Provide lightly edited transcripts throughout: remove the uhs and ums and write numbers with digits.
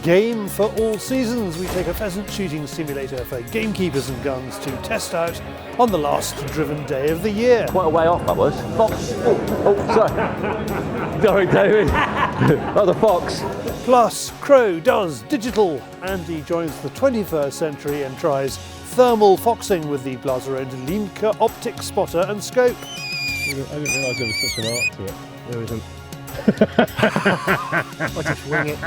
Game for all seasons. We take a pheasant shooting simulator for gamekeepers and guns to test out on the last driven day of the year. Quite a way off that was. Fox. Oh, sorry. Sorry, David. Oh, the fox. Plus, Crow does digital. Andy joins the 21st century and tries thermal foxing with the Blaser-owned Liemke optic spotter and scope. I didn't realise there was such an art to it. There isn't. I just wing it.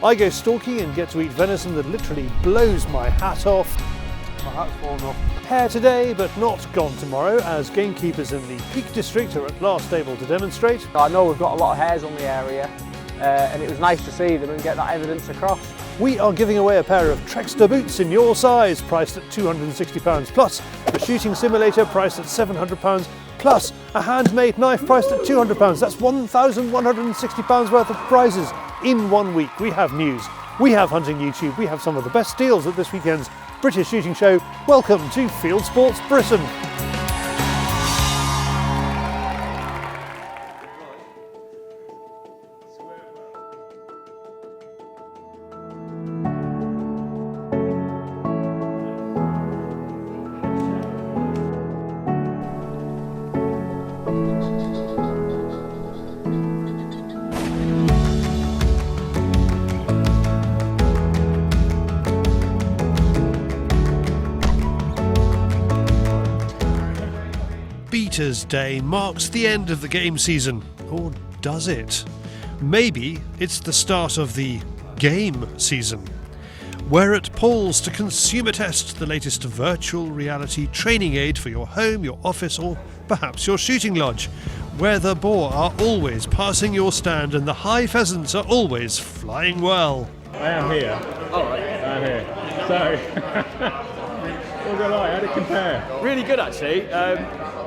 I go stalking and get to eat venison that literally blows my hat off. My hat's fallen off. Hare today, but not gone tomorrow, as gamekeepers in the Peak District are at last able to demonstrate. I know we've got a lot of hares on the area, and it was nice to see them and get that evidence across. We are giving away a pair of Treksta boots in your size, priced at £260, plus a shooting simulator priced at £700, plus a handmade knife priced at £200. That's £1,160 worth of prizes in 1 week. We have news, we have hunting YouTube, we have some of the best deals at this weekend's British shooting show. Welcome to Fieldsports Britain. Beaters Day marks the end of the game season, or does it? Maybe it's the start of the game season. We're at Paul's to consumer test the latest virtual reality training aid for your home, your office, or perhaps your shooting lodge, where the boar are always passing your stand and the high pheasants are always flying well. I am here. All right. I am here. So, what's it like? How did it compare? Really good actually.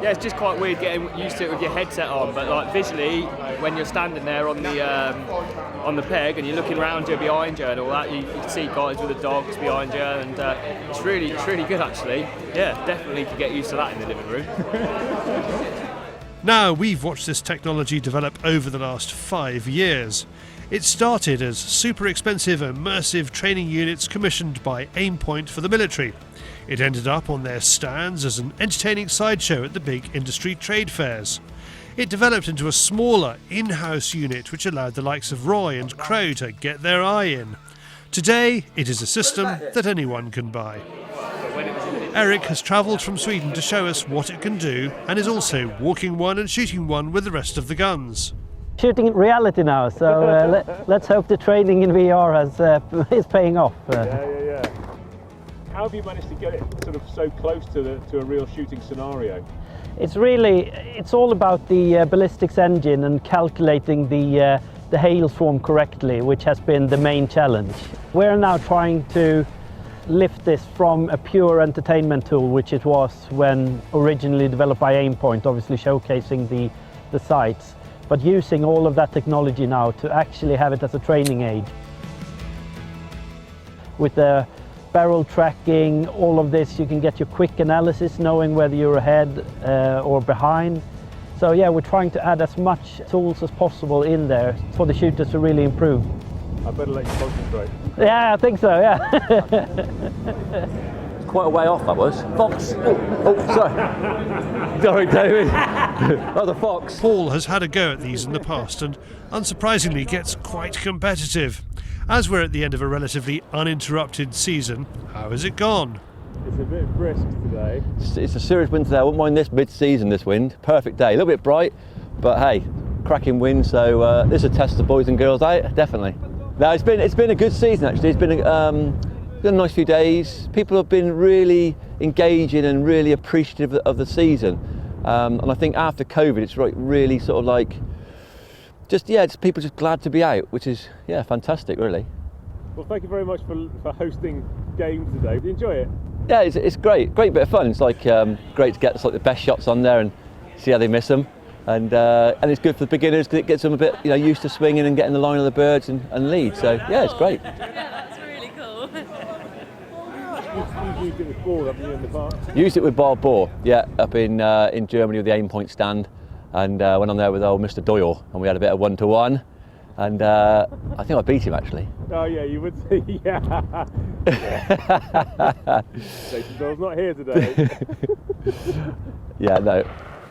Yeah, it's just quite weird getting used to it with your headset on, but like visually, when you're standing there on the peg and you're looking around you, behind you and all that, you can see guys with the dogs behind you, and it's really good actually. Yeah, definitely could get used to that in the living room. Now, we've watched this technology develop over the last 5 years. It started as super expensive immersive training units commissioned by Aimpoint for the military. It ended up on their stands as an entertaining sideshow at the big industry trade fairs. It developed into a smaller in-house unit which allowed the likes of Roy and Crow to get their eye in. Today, it is a system that anyone can buy. Eric has travelled from Sweden to show us what it can do, and is also walking one and shooting one with the rest of the guns. Shooting in reality now, so let's hope the training in VR is paying off. Yeah. How have you managed to get it sort of so close to a real shooting scenario? It's all about the ballistics engine and calculating the hailstorm correctly, which has been the main challenge. We're now trying to lift this from a pure entertainment tool, which it was when originally developed by Aimpoint, obviously showcasing the sights, but using all of that technology now to actually have it as a training aid. With the barrel tracking, all of this, you can get your quick analysis, knowing whether you're ahead or behind. So yeah, we're trying to add as much tools as possible in there for the shooters to really improve. I better let you concentrate. Yeah, I think so, yeah. Quite a way off that was. Fox. Oh, sorry. Sorry, David. Oh, the fox. Paul has had a go at these in the past and unsurprisingly gets quite competitive. As we're at the end of a relatively uninterrupted season, how has it gone? It's a bit brisk today. It's a serious wind today. I wouldn't mind this mid-season, this wind. Perfect day. A little bit bright, but hey, cracking wind, so this is a test the boys and girls out, definitely. No, it's been a good season actually. It's been a nice few days. People have been really engaging and really appreciative of the season. And I think after COVID, it's really sort of like, just people just glad to be out, which is fantastic really. Well, thank you very much for hosting GAIM today. Did you enjoy it? Yeah, it's great bit of fun. It's like great to get the best shots on there and see how they miss them, and it's good for the beginners because it gets them a bit used to swinging and getting the line of the birds and lead. So yeah, it's great. Yeah, that's really cool. You've used it with boar, haven't you, in the past? Used it with wild boar, yeah, up in Germany with the Aimpoint stand, and went on there with old Mr. Doyle, and we had a bit of 1-to-1, and I think I beat him actually. Oh yeah, you would say, yeah. Jason Doyle's not here today. Yeah, no.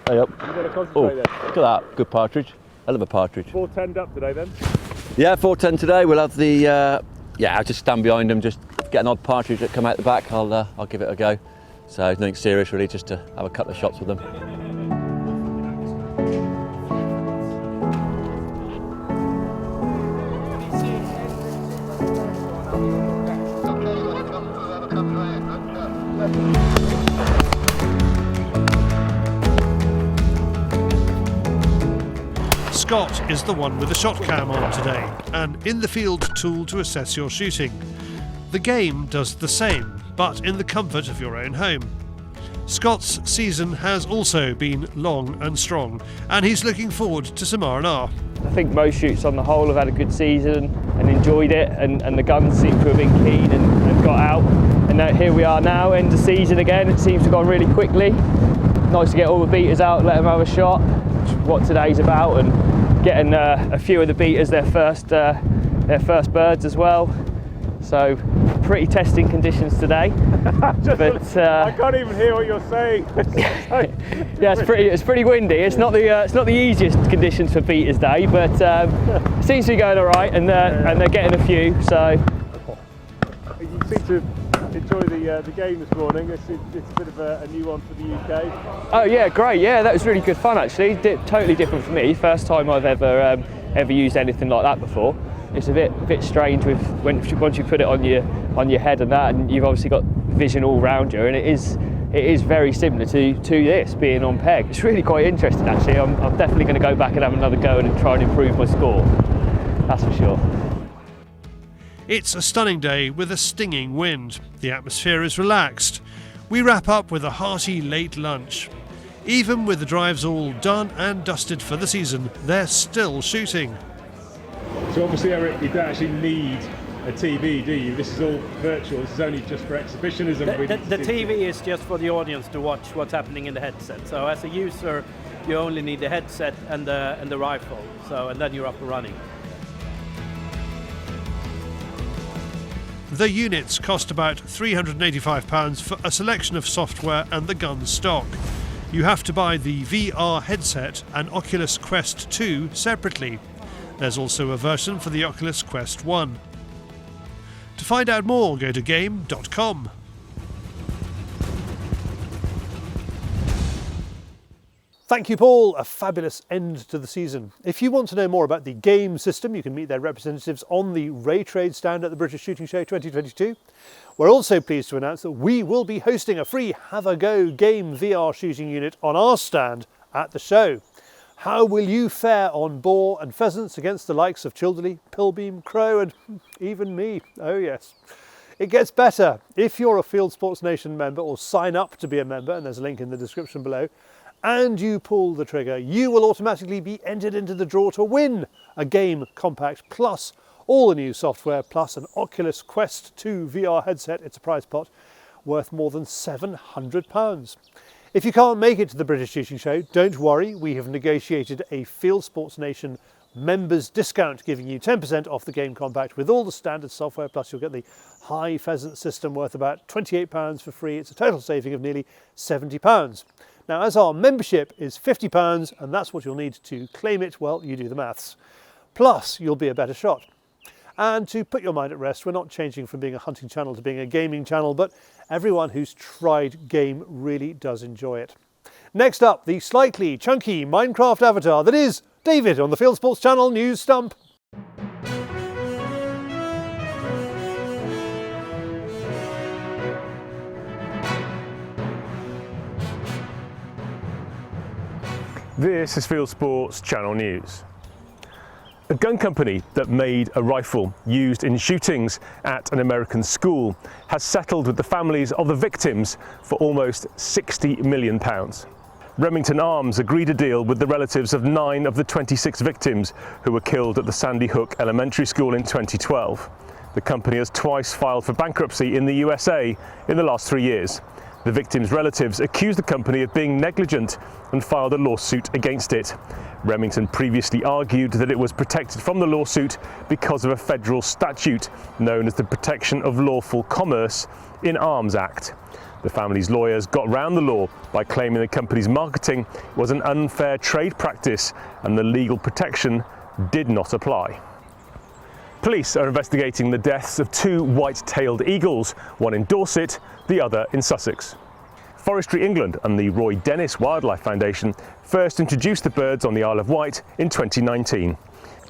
Hey up. You've got to Oh, concentrate look at that, good partridge. Hell of a partridge. 410 up today then? Yeah, 410 today. We'll have the, yeah, I'll just stand behind them, just get an odd partridge that come out the back. I'll give it a go. So nothing serious really, just to have a couple of shots with them. Scott is the one with the shot cam on today, an in-the-field tool to assess your shooting. The GAIM does the same, but in the comfort of your own home. Scott's season has also been long and strong, and he's looking forward to some R&R. I think most shoots on the whole have had a good season and enjoyed it, and the guns seem to have been keen and got out. And now, here we are now, end of season again. It seems to have gone really quickly. Nice to get all the beaters out, let them have a shot, which is what today's about, and getting a few of the beaters their first birds as well. So pretty testing conditions today. But I can't even hear what you're saying. yeah, it's pretty windy. It's not the easiest conditions for beaters day, but it seems to be going all right, and they're getting a few. So you seem to enjoy the game this morning. It's a bit of a new one for the UK. Oh yeah, great. Yeah, that was really good fun actually. Totally different for me. First time I've ever used anything like that before. It's a bit strange once you put it on your head and that, and you've obviously got vision all around you, and it is very similar to this being on peg. It's really quite interesting actually. I'm definitely going to go back and have another go and try and improve my score. That's for sure. It's a stunning day with a stinging wind. The atmosphere is relaxed. We wrap up with a hearty late lunch. Even with the drives all done and dusted for the season, they're still shooting. So obviously, Eric, you don't actually need a TV, do you? This is all virtual. This is only just for exhibitionism. The TV is just for the audience to watch what's happening in the headset. So as a user, you only need the headset and the rifle. And then you're up and running. The units cost about £385 for a selection of software and the gun stock. You have to buy the VR headset and Oculus Quest 2 separately. There's also a version for the Oculus Quest 1. To find out more, go to game.com. Thank you, Paul. A fabulous end to the season. If you want to know more about the GAIM system, you can meet their representatives on the Raytrade stand at the British Shooting Show 2022. We're also pleased to announce that we will be hosting a free Have a Go GAIM VR shooting unit on our stand at the show. How will you fare on boar and pheasants against the likes of Childerley, Pilbeam, Crow and even me? Oh yes. It gets better. If you're a Fieldsports Nation member, or sign up to be a member, and there's a link in the description below, and you pull the trigger, you will automatically be entered into the draw to win a GAIM Compact plus all the new software plus an Oculus Quest 2 VR headset. It's a prize pot worth more than £700. If you can't make it to the British Shooting Show, don't worry, we have negotiated a Fieldsports Nation members discount, giving you 10% off the GAIM Compact with all the standard software, plus you'll get the high pheasant system worth about £28 for free. It's a total saving of nearly £70. Now, as our membership is £50, and that's what you'll need to claim it, well, you do the maths. Plus, you'll be a better shot. And to put your mind at rest, we're not changing from being a hunting channel to being a gaming channel, but everyone who's tried GAIM really does enjoy it. Next up, the slightly chunky Minecraft avatar that is David on the Fieldsports Channel News Stump. This is Fieldsports Channel News. A gun company that made a rifle used in shootings at an American school has settled with the families of the victims for almost £60 million. Remington Arms agreed a deal with the relatives of 9 of the 26 victims who were killed at the Sandy Hook Elementary School in 2012. The company has twice filed for bankruptcy in the USA in the last 3 years. The victims' relatives accused the company of being negligent and filed a lawsuit against it. Remington previously argued that it was protected from the lawsuit because of a federal statute known as the Protection of Lawful Commerce in Arms Act. The family's lawyers got round the law by claiming the company's marketing was an unfair trade practice and the legal protection did not apply. Police are investigating the deaths of 2 white-tailed eagles, one in Dorset, the other in Sussex. Forestry England and the Roy Dennis Wildlife Foundation first introduced the birds on the Isle of Wight in 2019.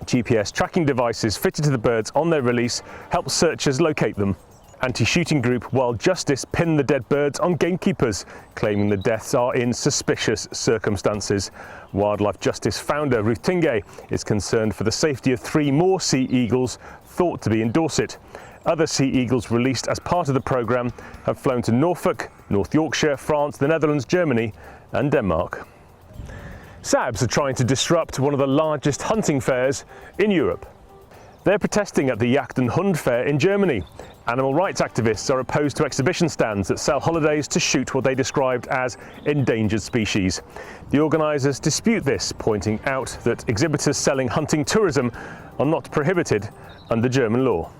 GPS tracking devices fitted to the birds on their release helped searchers locate them. Anti-shooting group Wild Justice pinned the dead birds on gamekeepers, claiming the deaths are in suspicious circumstances. Wildlife Justice founder Ruth Tingay is concerned for the safety of 3 more sea eagles thought to be in Dorset. Other sea eagles released as part of the programme have flown to Norfolk, North Yorkshire, France, the Netherlands, Germany and Denmark. SABs are trying to disrupt one of the largest hunting fairs in Europe. They're protesting at the Jagd und Hund fair in Germany. Animal rights activists are opposed to exhibition stands that sell holidays to shoot what they described as endangered species. The organisers dispute this, pointing out that exhibitors selling hunting tourism are not prohibited under German law.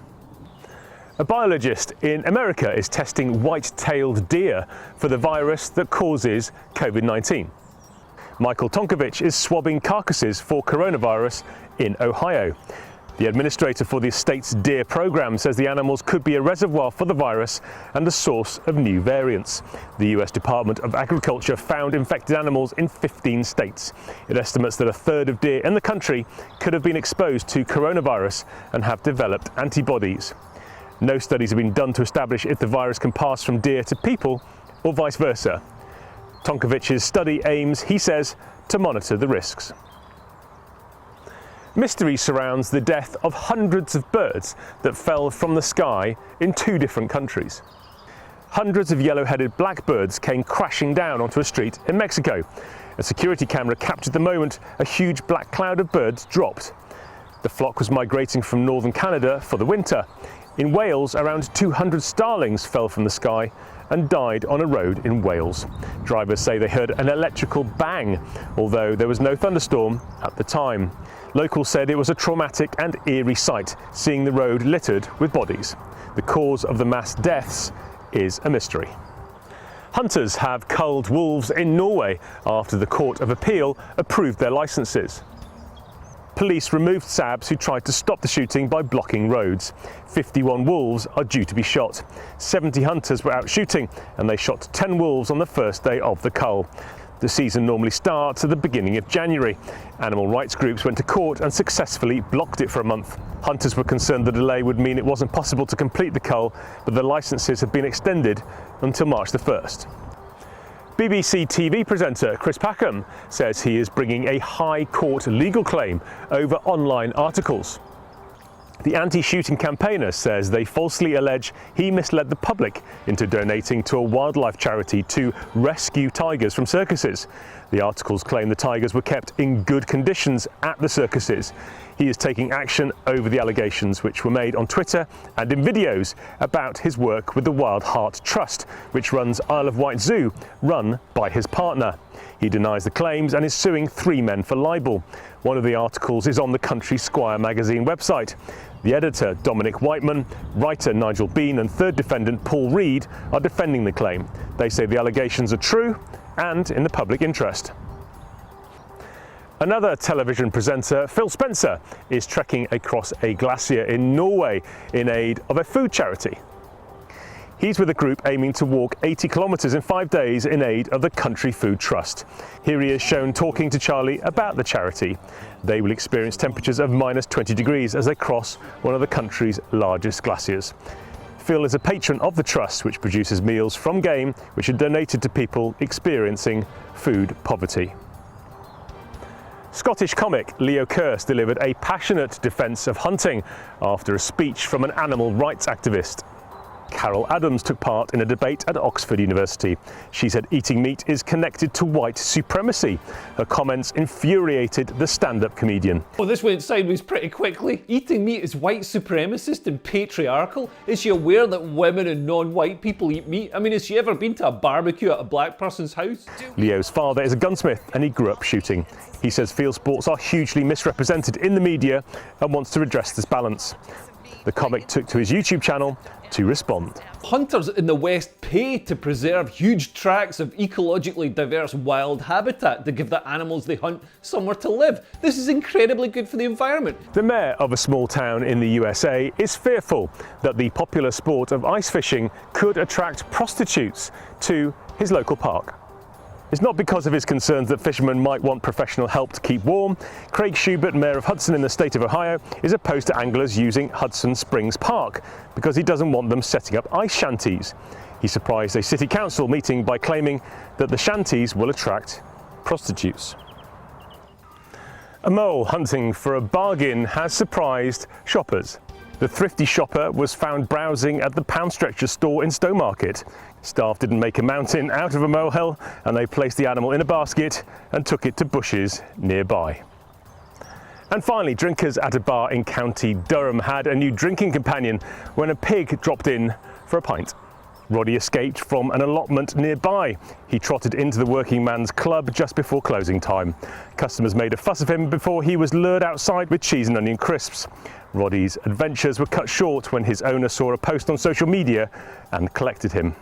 A biologist in America is testing white-tailed deer for the virus that causes COVID-19. Michael Tonkovich is swabbing carcasses for coronavirus in Ohio. The administrator for the state's deer program says the animals could be a reservoir for the virus and a source of new variants. The US Department of Agriculture found infected animals in 15 states. It estimates that 1/3 of deer in the country could have been exposed to coronavirus and have developed antibodies. No studies have been done to establish if the virus can pass from deer to people or vice versa. Tonkovich's study aims, he says, to monitor the risks. Mystery surrounds the death of hundreds of birds that fell from the sky in 2 different countries. Hundreds of yellow-headed blackbirds came crashing down onto a street in Mexico. A security camera captured the moment a huge black cloud of birds dropped. The flock was migrating from northern Canada for the winter. In Wales, around 200 starlings fell from the sky and died on a road in Wales. Drivers say they heard an electrical bang, although there was no thunderstorm at the time. Locals said it was a traumatic and eerie sight, seeing the road littered with bodies. The cause of the mass deaths is a mystery. Hunters have culled wolves in Norway after the Court of Appeal approved their licences. Police removed SABs who tried to stop the shooting by blocking roads. 51 wolves are due to be shot. 70 hunters were out shooting and they shot 10 wolves on the first day of the cull. The season normally starts at the beginning of January. Animal rights groups went to court and successfully blocked it for a month. Hunters were concerned the delay would mean it wasn't possible to complete the cull, but the licences have been extended until March the 1st. BBC TV presenter Chris Packham says he is bringing a High Court legal claim over online articles. The anti-shooting campaigner says they falsely allege he misled the public into donating to a wildlife charity to rescue tigers from circuses. The articles claim the tigers were kept in good conditions at the circuses. He is taking action over the allegations which were made on Twitter and in videos about his work with the Wild Heart Trust, which runs Isle of Wight Zoo, run by his partner. He denies the claims and is suing 3 men for libel. One of the articles is on the Country Squire magazine website. The editor, Dominic Whiteman, writer Nigel Bean and third defendant Paul Reed are defending the claim. They say the allegations are true and in the public interest. Another television presenter, Phil Spencer, is trekking across a glacier in Norway in aid of a food charity. He's with a group aiming to walk 80 kilometres in 5 days in aid of the Country Food Trust. Here he is shown talking to Charlie about the charity. They will experience temperatures of -20 degrees as they cross one of the country's largest glaciers. Phil is a patron of the trust, which produces meals from game which are donated to people experiencing food poverty. Scottish comic Leo Kearse delivered a passionate defence of hunting after a speech from an animal rights activist. Carol Adams took part in a debate at Oxford University. She said eating meat is connected to white supremacy. Her comments infuriated the stand-up comedian. Well, this went sideways pretty quickly. Eating meat is white supremacist and patriarchal. Is she aware that women and non-white people eat meat? I mean, has she ever been to a barbecue at a black person's house? Leo's father is a gunsmith and he grew up shooting. He says field sports are hugely misrepresented in the media and wants to redress this balance. The comic took to his YouTube channel to respond. Hunters in the West pay to preserve huge tracts of ecologically diverse wild habitat to give the animals they hunt somewhere to live. This is incredibly good for the environment. The mayor of a small town in the USA is fearful that the popular sport of ice fishing could attract prostitutes to his local park. It's not because of his concerns that fishermen might want professional help to keep warm. Craig Schubert, mayor of Hudson in the state of Ohio, is opposed to anglers using Hudson Springs Park because he doesn't want them setting up ice shanties. He surprised a city council meeting by claiming that the shanties will attract prostitutes. A mole hunting for a bargain has surprised shoppers. The thrifty shopper was found browsing at the Pound Stretcher store in Stowmarket. Staff didn't make a mountain out of a molehill and they placed the animal in a basket and took it to bushes nearby. And finally, drinkers at a bar in County Durham had a new drinking companion when a pig dropped in for a pint. Roddy escaped from an allotment nearby. He trotted into the working man's club just before closing time. Customers made a fuss of him before he was lured outside with cheese and onion crisps. Roddy's adventures were cut short when his owner saw a post on social media and collected him.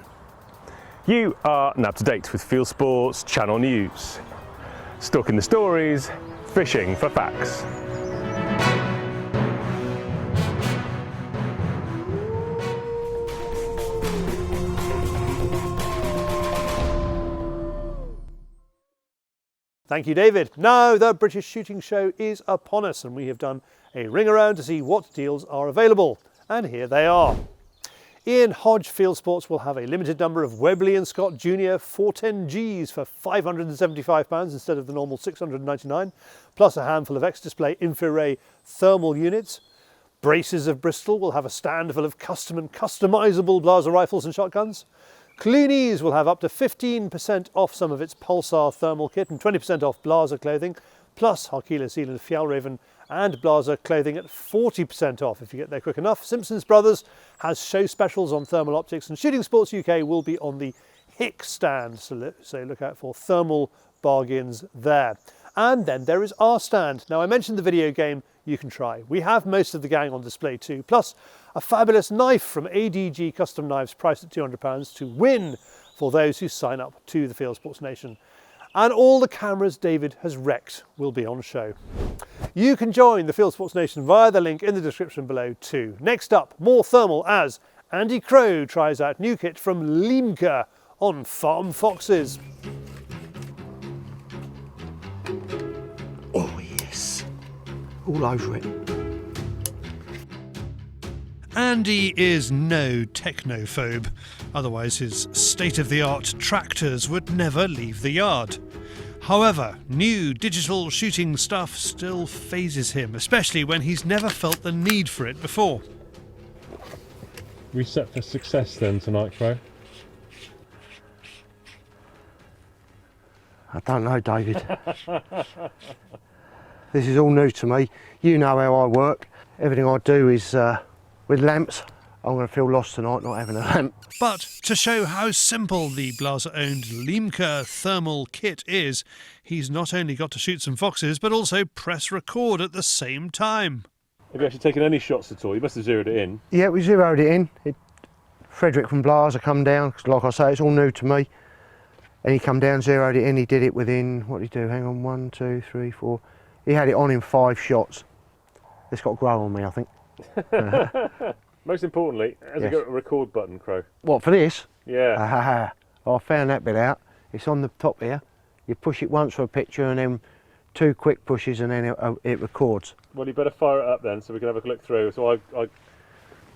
You are now up to date with Fieldsports Channel News. Stalking the stories, fishing for facts. Thank you, David. Now the British Shooting Show is upon us and we have done a ring around to see what deals are available. And here they are. Ian Hodge Field Sports will have a limited number of Webley & Scott Junior 410Gs for £575 instead of the normal £699, plus a handful of X-Display infrared thermal units. Braces of Bristol will have a stand full of custom and customisable Blaser rifles and shotguns. Clooney's will have up to 15% off some of its Pulsar thermal kit and 20% off Blaser clothing, plus Harkila Sealand Fjallraven and Blaser clothing at 40% off if you get there quick enough. Simpsons Brothers has show specials on thermal optics, and Shooting Sports UK will be on the Hick stand, so look out for thermal bargains there. And then there is our stand. Now I mentioned the video game You Can Try. We have most of the gang on display too, plus a fabulous knife from ADG Custom Knives priced at £200 to win for those who sign up to the Fieldsports Nation. And all the cameras David has wrecked will be on show. You can join the Fieldsports Nation via the link in the description below too. Next up, more thermal as Andy Crow tries out new kit from Liemke on farm foxes. Oh yes, all over it. Andy is no technophobe, otherwise his state-of-the-art tractors would never leave the yard. However, new digital shooting stuff still phases him, especially when he's never felt the need for it before. We set for success then tonight, Crow? I don't know, David. This is all new to me. You know how I work. Everything I do is with lamps. I'm going to feel lost tonight not having a lamp. But to show how simple the Blaser-owned Liemke thermal kit is, he's not only got to shoot some foxes, but also press record at the same time. Have you actually taken any shots at all? You must have zeroed it in. Yeah, we zeroed it in. Frederick from Blaser come down, because like I say, it's all new to me. And he come down, zeroed it in, he did it within, what did he do, hang on, 1, 2, 3, 4. He had it on in 5 shots. It's got to grow on me, I think. Most importantly, has it got a record button, Crow? What, for this? Yeah. I found that bit out. It's on the top here. You push it once for a picture and then 2 quick pushes and then it records. Well, you better fire it up then so we can have a look through. So I know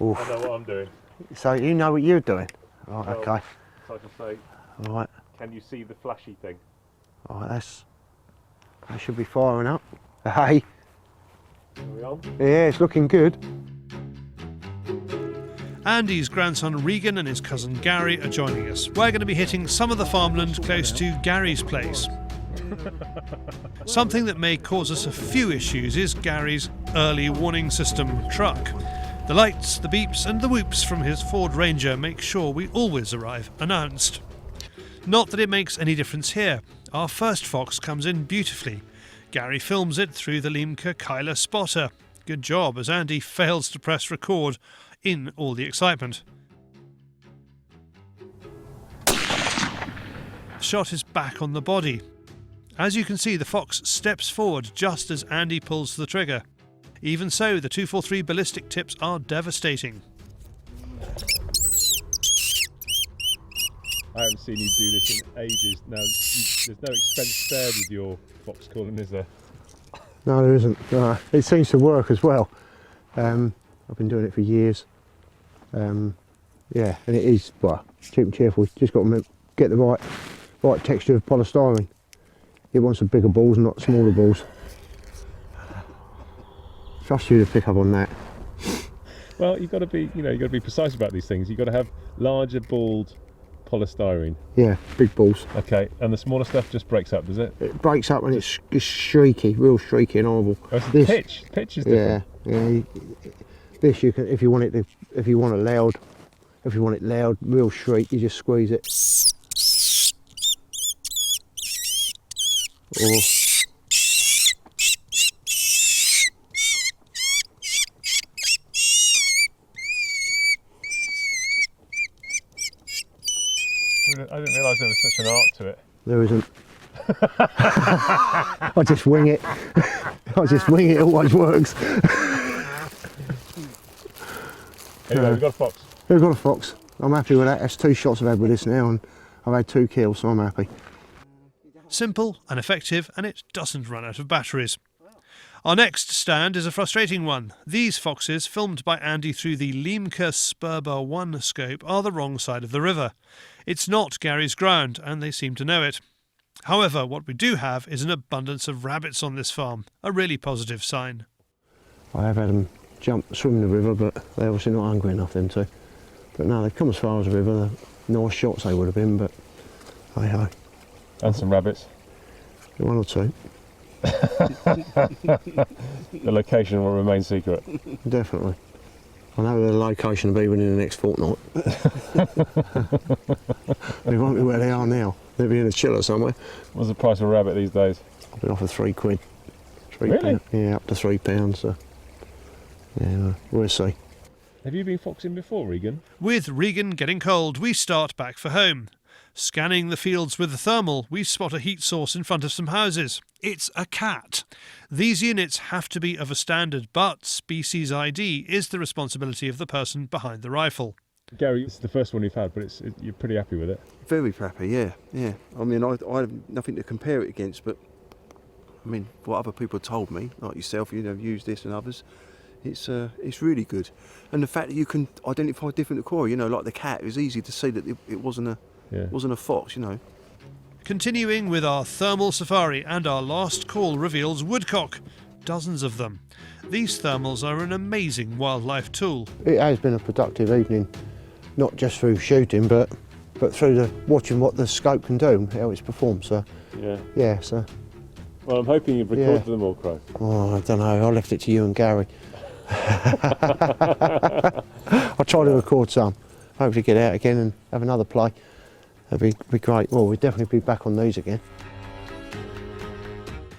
what I'm doing. So you know what you're doing? Right, well, okay. So I can say, All right. can you see the flashy thing? All right, that should be firing up. Hey. Are we on? Yeah, it's looking good. Andy's grandson Regan and his cousin Gary are joining us. We're going to be hitting some of the farmland close to Gary's place. Something that may cause us a few issues is Gary's early warning system truck. The lights, the beeps and the whoops from his Ford Ranger make sure we always arrive announced. Not that it makes any difference here. Our first fox comes in beautifully. Gary films it through the Liemke Kyler spotter. Good job, as Andy fails to press record in all the excitement. The shot is back on the body. As you can see, the fox steps forward just as Andy pulls the trigger. Even so, the 243 ballistic tips are devastating. I haven't seen you do this in ages. Now, there's no expense spared with your fox calling, is there? No, there isn't. No. It seems to work as well. I've been doing it for years. Yeah, and it is, well, cheap and cheerful. Just got to get the right texture of polystyrene. It wants the bigger balls, not smaller balls. Trust you to pick up on that. Well, you've got to be precise about these things. You've got to have larger balled polystyrene. Yeah, big balls. Okay, and the smaller stuff just breaks up, does it? It breaks up and it's shrieky, real shrieky and horrible. Oh, it's the pitch. Pitch is different. Yeah. This you can, if you want it loud, real shriek, you just squeeze it. Or I didn't realise there was such an art to it. there isn't. I just wing it. It always works. Anyway, we've got a fox. We've got a fox. I'm happy with that. That's 2 shots I've had with this now, and I've had 2 kills, so I'm happy. Simple and effective, and it doesn't run out of batteries. Our next stand is a frustrating one. These foxes, filmed by Andy through the Liemke Spurber 1 scope, are the wrong side of the river. It's not Gary's ground, and they seem to know it. However, what we do have is an abundance of rabbits on this farm, a really positive sign. I have had them swim in the river, but they're obviously not hungry enough, them two. But no, they've come as far as the river. They're nice shots they would have been, but hey. And some rabbits. 1 or 2. The location will remain secret. Definitely. I know where the location will be within the next fortnight. They won't be where they are now. They'll be in a chiller somewhere. What's the price of a rabbit these days? I've been offered £3. Really? Yeah, up to £3. So. Yeah, we'll see. Have you been foxing before, Regan? With Regan getting cold, we start back for home. Scanning the fields with the thermal, we spot a heat source in front of some houses. It's a cat. These units have to be of a standard, but species ID is the responsibility of the person behind the rifle. Gary, this is the first one you've had, but you're pretty happy with it? Very happy, yeah. I mean, I have nothing to compare it against, but I mean, what other people told me, like yourself, used this and others, it's really good. And the fact that you can identify different decoy, like the cat, it was easy to see that it wasn't a fox, Continuing with our thermal safari, and our last call reveals woodcock. Dozens of them. These thermals are an amazing wildlife tool. It has been a productive evening, not just through shooting, but through watching what the scope can do, how it's performed. So yeah. So. Well, I'm hoping you've recorded them all, Crow. Oh, I don't know. I left it to you and Gary. I'll try to record some. Hopefully get out again and have another play. That'd be great. Well, we'll definitely be back on these again.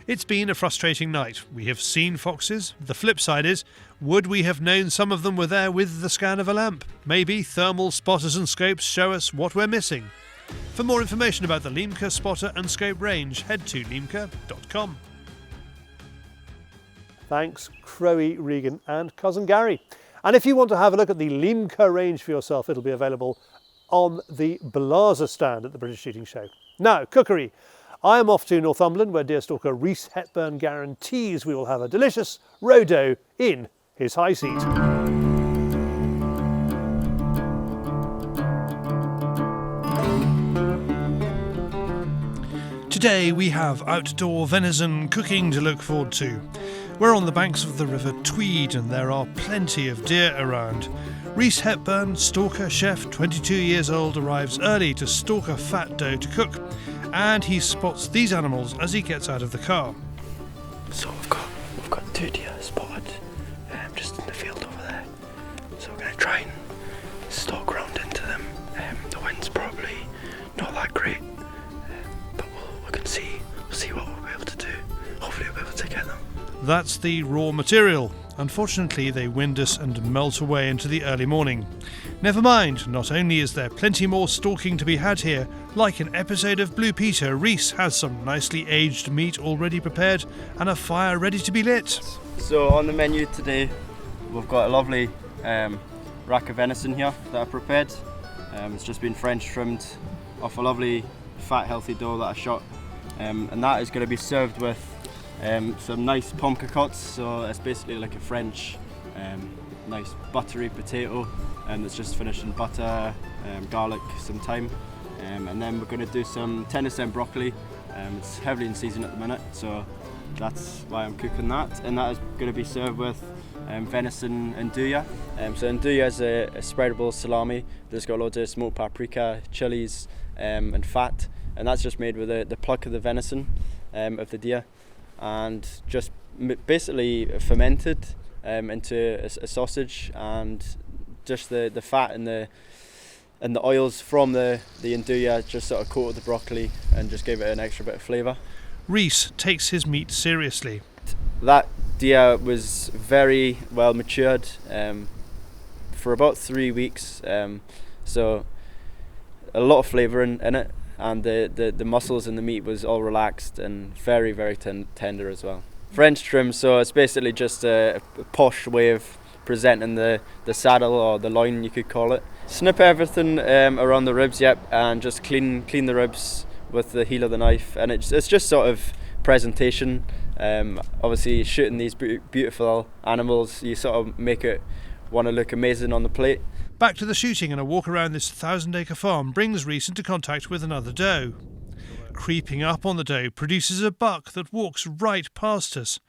It's been a frustrating night. We have seen foxes. The flip side is, would we have known some of them were there with the scan of a lamp? Maybe thermal spotters and scopes show us what we're missing. For more information about the Liemke spotter and scope range, head to liemke.com. Thanks, Crowe, Regan and Cousin Gary. And if you want to have a look at the Liemke range for yourself, it'll be available on the Blazer stand at the British Shooting Show. Now, cookery. I am off to Northumberland, where deerstalker Reece Hepburn guarantees we will have a delicious roe-doe in his high seat. Today we have outdoor venison cooking to look forward to. We're on the banks of the River Tweed and there are plenty of deer around. Reece Hepburn, stalker chef, 22 years old, arrives early to stalk a fat doe to cook, and he spots these animals as he gets out of the car. So we've got 2 deer spotted just in the field over there. So we're going to try and stalk round into them. The wind's probably not that great, but we'll see what we'll be able to do. Hopefully we'll be able to get them. That's the raw material. Unfortunately, they wind us and melt away into the early morning. Never mind, not only is there plenty more stalking to be had here, like an episode of Blue Peter, Reece has some nicely aged meat already prepared and a fire ready to be lit. So on the menu today, we've got a lovely rack of venison here that I prepared. It's just been French trimmed off a lovely fat healthy doe that I shot, and that is going to be served with some nice pomme cocottes. So it's basically like a French nice buttery potato, and it's just finished in butter, garlic, some thyme, and then we're going to do some tennis broccoli. It's heavily in season at the minute, so that's why I'm cooking that, and that is going to be served with venison andouille. So andouille is a spreadable salami that's got loads of smoked paprika, chilies, and fat, and that's just made with the pluck of the venison of the deer, and just basically fermented into a sausage, and just the fat and the oils from the andouille just sort of coated the broccoli and just gave it an extra bit of flavour. Reece takes his meat seriously. That deer was very well matured for about 3 weeks, so a lot of flavour in it, and the muscles in the meat was all relaxed and very, very tender as well. French trim, so it's basically just a posh way of presenting the saddle, or the loin you could call it. Snip everything around the ribs, yep, and just clean the ribs with the heel of the knife, and it's just sort of presentation. Obviously shooting these beautiful animals, you sort of make it want to look amazing on the plate. Back to the shooting, and a walk around this 1,000-acre farm brings Reece into contact with another doe. Creeping up on the doe produces a buck that walks right past us,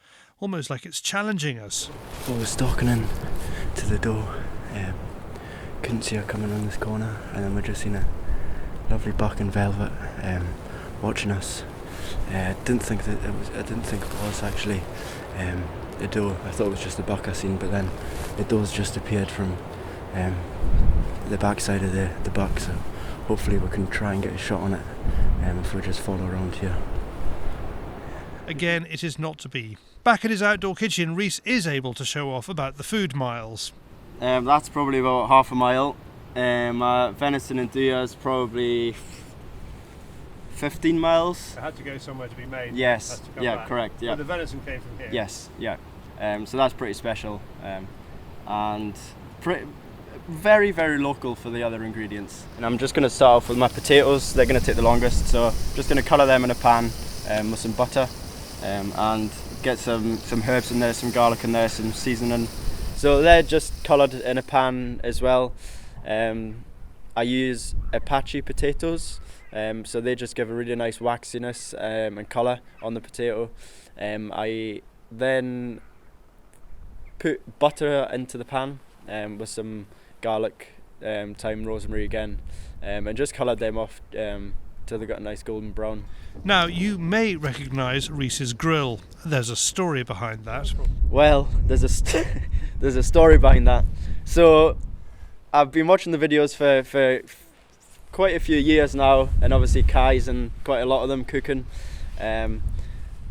almost like it's challenging us. I was stalking in to the doe, couldn't see her coming on this corner, and then we just seen a lovely buck in velvet watching us. I didn't think it was actually a doe. I thought it was just a buck I seen, but then the doe's just appeared from the backside of the buck, so hopefully we can try and get a shot on it if we just follow around here. Again, it is not to be. Back at his outdoor kitchen, Reece is able to show off about the food miles. That's probably about half a mile. Venison and andouille is probably 15 miles. It had to go somewhere to be made. Yes, yeah, back. Correct. Yeah. But the venison came from here. Yes, yeah. So that's pretty special, and very, very local for the other ingredients. And I'm just going to start off with my potatoes. They're going to take the longest, so just going to colour them in a pan with some butter, and get some herbs in there, some garlic in there, some seasoning. So they're just coloured in a pan as well. I use Apache potatoes, so they just give a really nice waxiness and colour on the potato. I then put butter into the pan with some garlic, thyme, rosemary again, and just coloured them off till they got a nice golden brown. Now, you may recognise Reece's grill. There's a story behind that. Well, there's a story behind that. So I've been watching the videos for quite a few years now, and obviously Kai's and quite a lot of them cooking.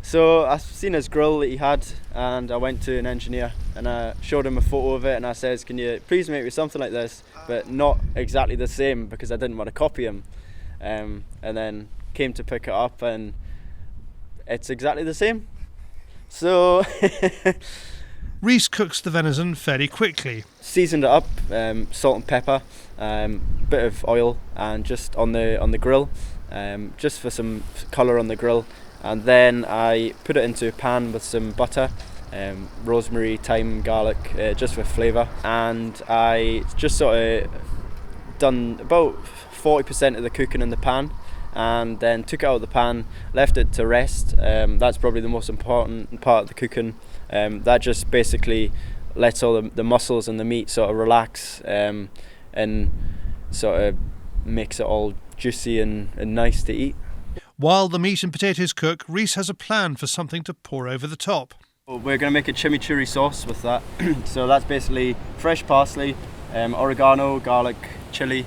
So I've seen his grill that he had, and I went to an engineer and I showed him a photo of it, and I says, can you please make me something like this, but not exactly the same, because I didn't want to copy him. And then came to pick it up, and it's exactly the same. So Reece cooks the venison fairly quickly. Seasoned it up, salt and pepper, bit of oil, and just on the grill, just for some colour on the grill. And then I put it into a pan with some butter, rosemary, thyme, garlic, just for flavour. And I just sort of done about 40% of the cooking in the pan, and then took it out of the pan, left it to rest. That's probably the most important part of the cooking. That just basically lets all the muscles and the meat sort of relax, and sort of makes it all juicy and nice to eat. While the meat and potatoes cook, Reece has a plan for something to pour over the top. We're going to make a chimichurri sauce with that. So that's basically fresh parsley, oregano, garlic, chilli.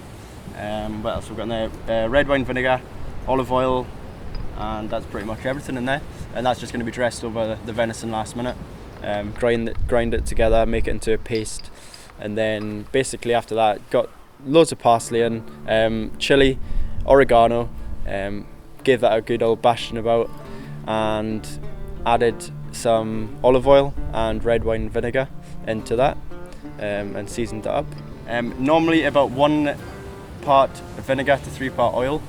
What else we've got in there? Red wine vinegar, olive oil, and that's pretty much everything in there. And that's just going to be dressed over the venison last minute. Grind it together, make it into a paste, and then basically after that, got loads of parsley and chilli, oregano. Gave that a good old bashing about, and added some olive oil and red wine vinegar into that, and seasoned it up. Normally about 1 part vinegar to 3 part oil,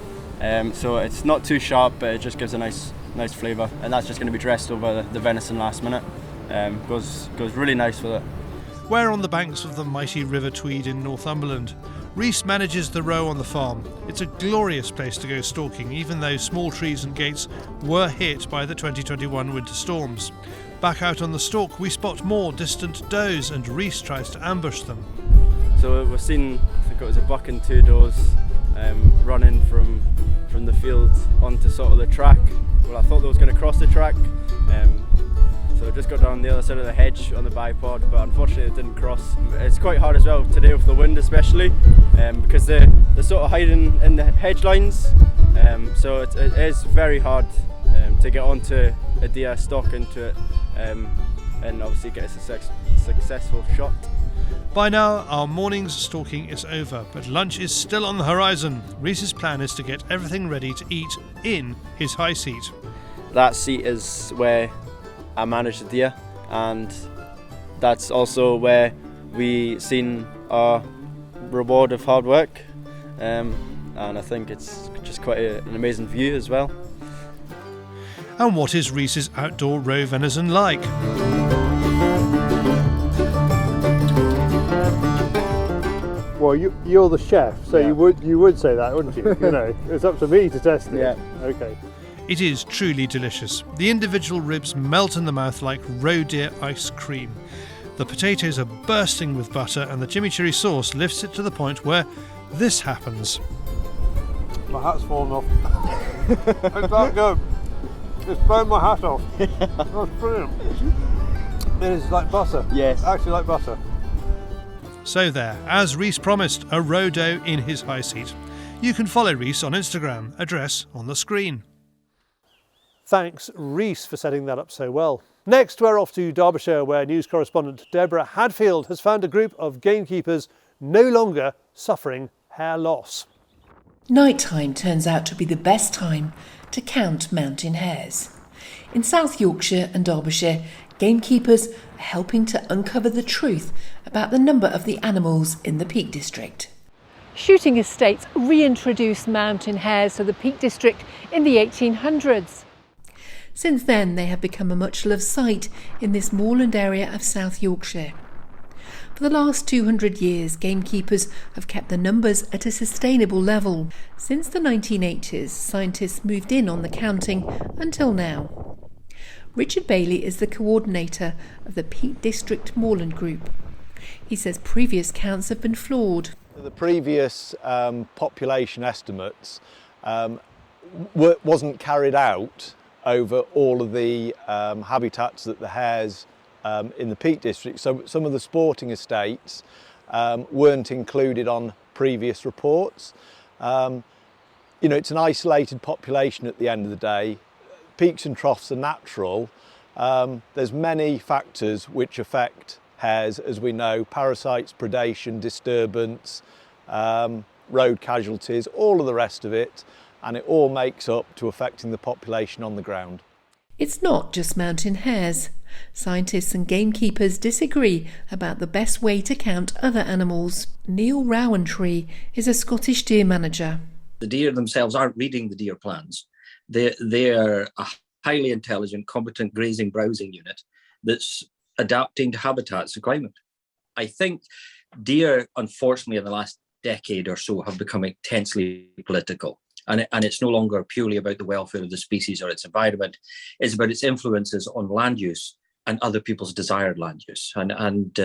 so it's not too sharp, but it just gives a nice flavour. And that's just going to be dressed over the venison last minute. Goes really nice with it. We're on the banks of the mighty River Tweed in Northumberland. Reece manages the row on the farm. It's a glorious place to go stalking, even though small trees and gates were hit by the 2021 winter storms. Back out on the stalk, we spot more distant does, and Reece tries to ambush them. So we've seen, I think it was a buck and 2 does running from the field onto sort of the track. Well, I thought they was going to cross the track, so I just got down the other side of the hedge on the bipod, but unfortunately it didn't cross. It's quite hard as well today with the wind especially, because they're sort of hiding in the hedge lines, so it is very hard to get onto a deer, stalk into it, and obviously get a successful shot. By now, our morning's stalking is over, but lunch is still on the horizon. Reece's plan is to get everything ready to eat in his high seat. That seat is where I manage the deer, and that's also where we seen our reward of hard work, and I think it's just quite an amazing view as well. And what is Reece's outdoor row venison like? Well, you're the chef, so you would say that, wouldn't you? You know, it's up to me to test it. Yeah. Okay. It is truly delicious. The individual ribs melt in the mouth like roe deer ice cream. The potatoes are bursting with butter, and the chimichurri sauce lifts it to the point where this happens. My hat's fallen off. It's that good. It's blown my hat off. That's brilliant. It is like butter. Yes. Actually like butter. So there, as Reece promised, a roe doe in his high seat. You can follow Reece on Instagram, address on the screen. Thanks, Reece, for setting that up so well. Next, we're off to Derbyshire, where news correspondent Deborah Hadfield has found a group of gamekeepers no longer suffering hare loss. Nighttime turns out to be the best time to count mountain hares. In South Yorkshire and Derbyshire, gamekeepers are helping to uncover the truth about the number of the animals in the Peak District. Shooting estates reintroduced mountain hares to the Peak District in the 1800s. Since then, they have become a much-loved sight in this moorland area of South Yorkshire. For the last 200 years, gamekeepers have kept the numbers at a sustainable level. Since the 1980s, scientists moved in on the counting until now. Richard Bailey is the coordinator of the Peak District Moorland Group. He says previous counts have been flawed. The previous population estimates wasn't carried out over all of the habitats that the hares in the Peak District. So some of the sporting estates weren't included on previous reports. You know, it's an isolated population at the end of the day. Peaks and troughs are natural. There's many factors which affect hares, as we know: parasites, predation, disturbance, road casualties, all of the rest of it, and it all makes up to affecting the population on the ground. It's not just mountain hares. Scientists and gamekeepers disagree about the best way to count other animals. Neil Rowantree is a Scottish deer manager. The deer themselves aren't reading the deer plans. They're a highly intelligent, competent grazing browsing unit that's adapting to habitats and climate. I think deer, unfortunately, in the last decade or so, have become intensely political. And it's no longer purely about the welfare of the species or its environment. It's about its influences on land use and other people's desired land use. And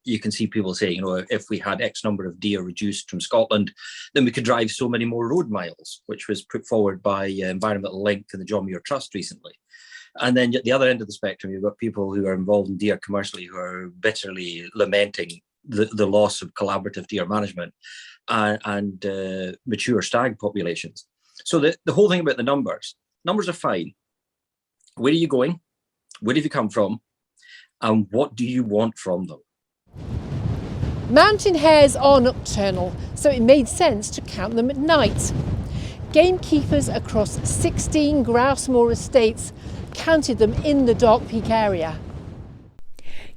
you can see people saying, if we had X number of deer reduced from Scotland, then we could drive so many more road miles, which was put forward by Environmental Link and the John Muir Trust recently. And then at the other end of the spectrum, you've got people who are involved in deer commercially who are bitterly lamenting the loss of collaborative deer management and mature stag populations. So the whole thing about the numbers are fine. Where are you going? Where have you come from? And what do you want from them? Mountain hares are nocturnal, so it made sense to count them at night. Gamekeepers across 16 Grousemoor estates counted them in the Dark Peak area.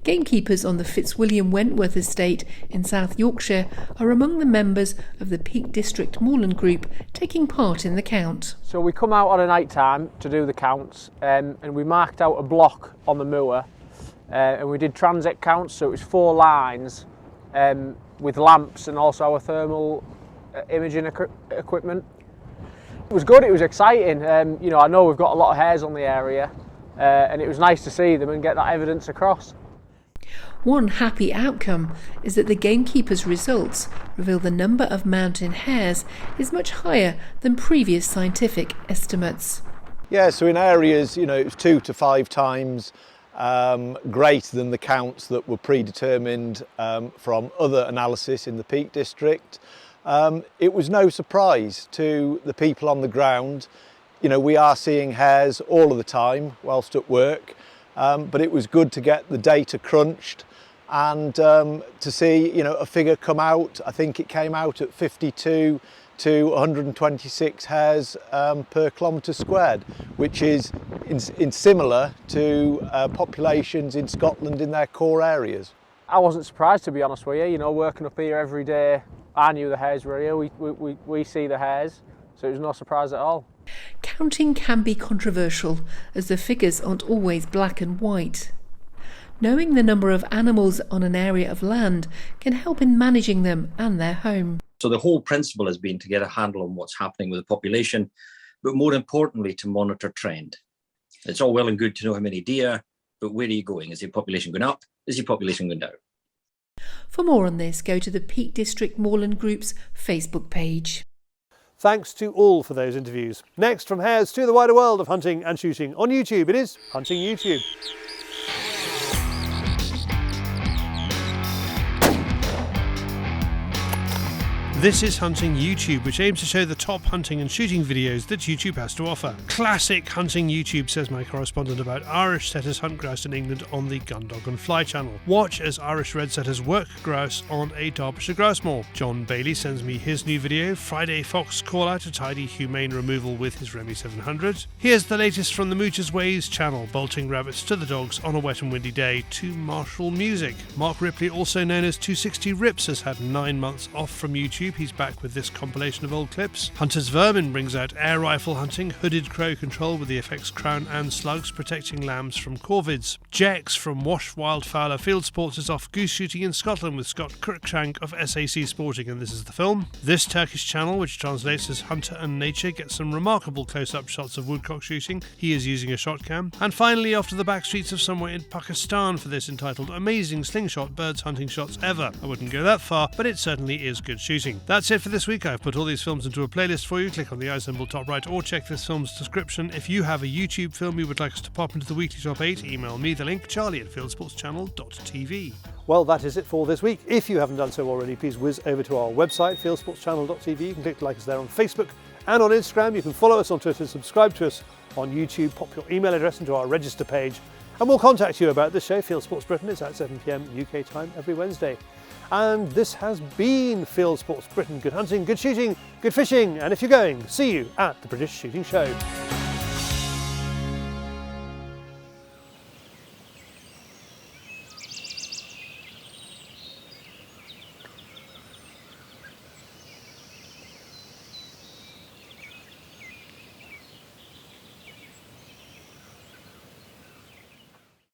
Gamekeepers on the Fitzwilliam Wentworth estate in South Yorkshire are among the members of the Peak District Moorland Group taking part in the count. So we come out on a night time to do the counts, and we marked out a block on the moor, and we did transect counts, so it was 4 lines with lamps and also our thermal imaging equipment. It was good, it was exciting. I know we've got a lot of hares on the area, and it was nice to see them and get that evidence across. One happy outcome is that the gamekeepers' results reveal the number of mountain hares is much higher than previous scientific estimates. Yeah, so in areas, it's 2 to 5 times greater than the counts that were predetermined from other analysis in the Peak District. It was no surprise to the people on the ground. We are seeing hares all of the time whilst at work, but it was good to get the data crunched and to see, a figure come out. I think it came out at 52 to 126 hares per kilometre squared, which is in similar to populations in Scotland in their core areas. I wasn't surprised, to be honest with you. Working up here every day, I knew the hares were here. We see the hares, so it was no surprise at all. Counting can be controversial as the figures aren't always black and white. Knowing the number of animals on an area of land can help in managing them and their home. So the whole principle has been to get a handle on what's happening with the population, but more importantly, to monitor trend. It's all well and good to know how many deer, but where are you going? Is your population going up? Is your population going down? For more on this, go to the Peak District Moorland Group's Facebook page. Thanks to all for those interviews. Next, from hares to the wider world of hunting and shooting on YouTube, it is Hunting YouTube. This is Hunting YouTube, which aims to show the top hunting and shooting videos that YouTube has to offer. Classic Hunting YouTube, says my correspondent about Irish setters hunt grouse in England on the Gundog and Fly channel. Watch as Irish red setters work grouse on a Derbyshire grouse moor. John Bailey sends me his new video, Friday Fox Call Out, a tidy humane removal with his Remy 700. Here's the latest from the Moocher's Ways channel, bolting rabbits to the dogs on a wet and windy day to martial music. Mark Ripley, also known as 260 Rips, has had 9 months off from YouTube. He's back with this compilation of old clips. Hunter's Vermin brings out air rifle hunting, hooded crow control with the FX crown and slugs protecting lambs from corvids. Jex from Wash Wildfowler Fieldsports is off goose shooting in Scotland with Scott Cruikshank of SAC Sporting, and this is the film. This Turkish channel, which translates as Hunter and Nature, gets some remarkable close-up shots of woodcock shooting. He is using a shot cam. And finally, off to the back streets of somewhere in Pakistan for this, entitled Amazing Slingshot Birds Hunting Shots Ever. I wouldn't go that far, but it certainly is good shooting. That's it for this week. I've put all these films into a playlist for you. Click on the eye symbol top right or check this film's description. If you have a YouTube film you would like us to pop into the weekly top 8, email me the link, charlie@fieldsportschannel.tv. Well, that is it for this week. If you haven't done so already, please whiz over to our website, fieldsportschannel.tv. You can click like us there on Facebook and on Instagram. You can follow us on Twitter, subscribe to us on YouTube, pop your email address into our register page, and we'll contact you about this show. Fieldsports Britain is at 7 p.m. UK time every Wednesday. And this has been Fieldsports Britain. Good hunting, good shooting, good fishing, and if you're going, see you at the British Shooting Show.